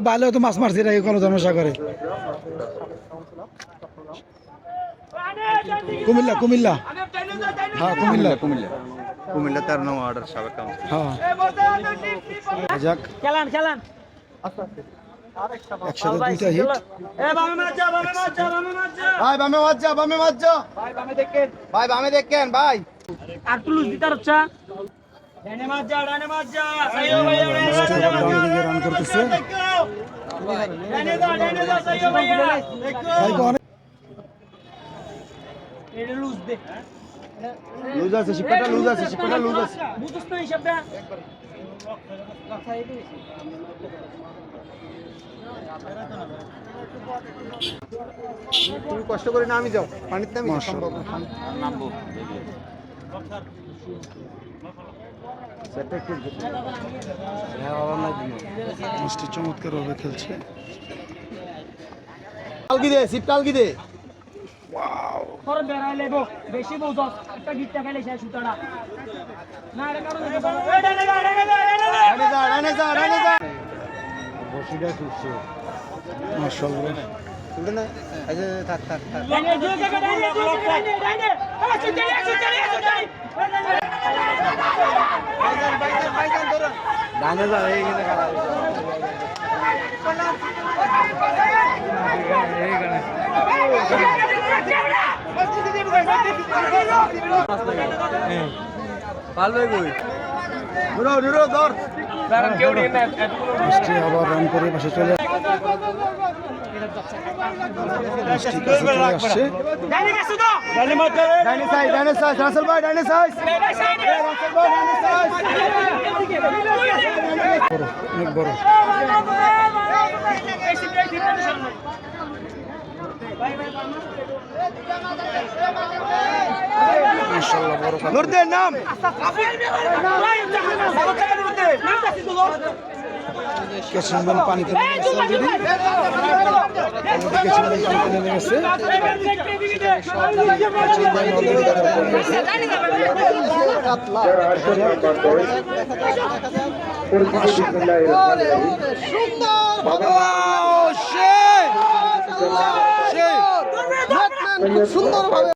বাইলে তো মাছ মারছি নাকি কোনো জনসাগরে। কুমিল্লা কুমিল্লা হ্যাঁ কুমিল্লা কুমিল্লা কুমিল্লা 13 নং অর্ডার সাবেক কাউন্সিলর। হ্যাঁ যাক খেলান খেলান একসাথে দুইটা হিট। এ বামে মাছ যা বামে মাছ যা বামে মাছ যা ভাই বামে মাছ যা বামে মাছ যা ভাই বামে দেখেন ভাই বামে দেখেন ভাই আর তুলুস দিতার হচ্ছে ডানে মাছ যা সাইও ভাই ডান দিকে রান করতেছে ডানে যা সাইও ভাই দেখো এটা লুজ দে লুজ আছে শিপটা লুজ আছে বুঝছ না হিসাবটা তুমি কষ্ট করে নামি যাও পানিতে নামি সম্ভব নামবো মাছটি চমৎকার ভাবে খেলছে। টালগি দে সিপ টালগি দে তোর বেড়াই লেবো বেশি বুঝছ একটা গিটটা খেলে শেষ সুতাটা না রে কারণ এই ডানে যা বসিটা খুশি মাশাআল্লাহ তুলে না আচ্ছা থাক ডানে ডানে যা এইখানে খারাপ পালবে কই নুরো ধর মাছটি আবার রান করে পাশে চলে মাছটি কাছে চলে আসছে। ডাইনে সাইজ রাসেল ভাই ডাইনে সাইজ বড় অনেক বড় মাশাআল্লাহ বড় কাপ। ধর দে নাম কেশিনবেল পানিতে নেমে গেছে অলরেডি। কেশিনবেল পানিতে নেমে গেছে। কেশিনবেল অলরেডি তাদের উপরে গেছে। সুন্দর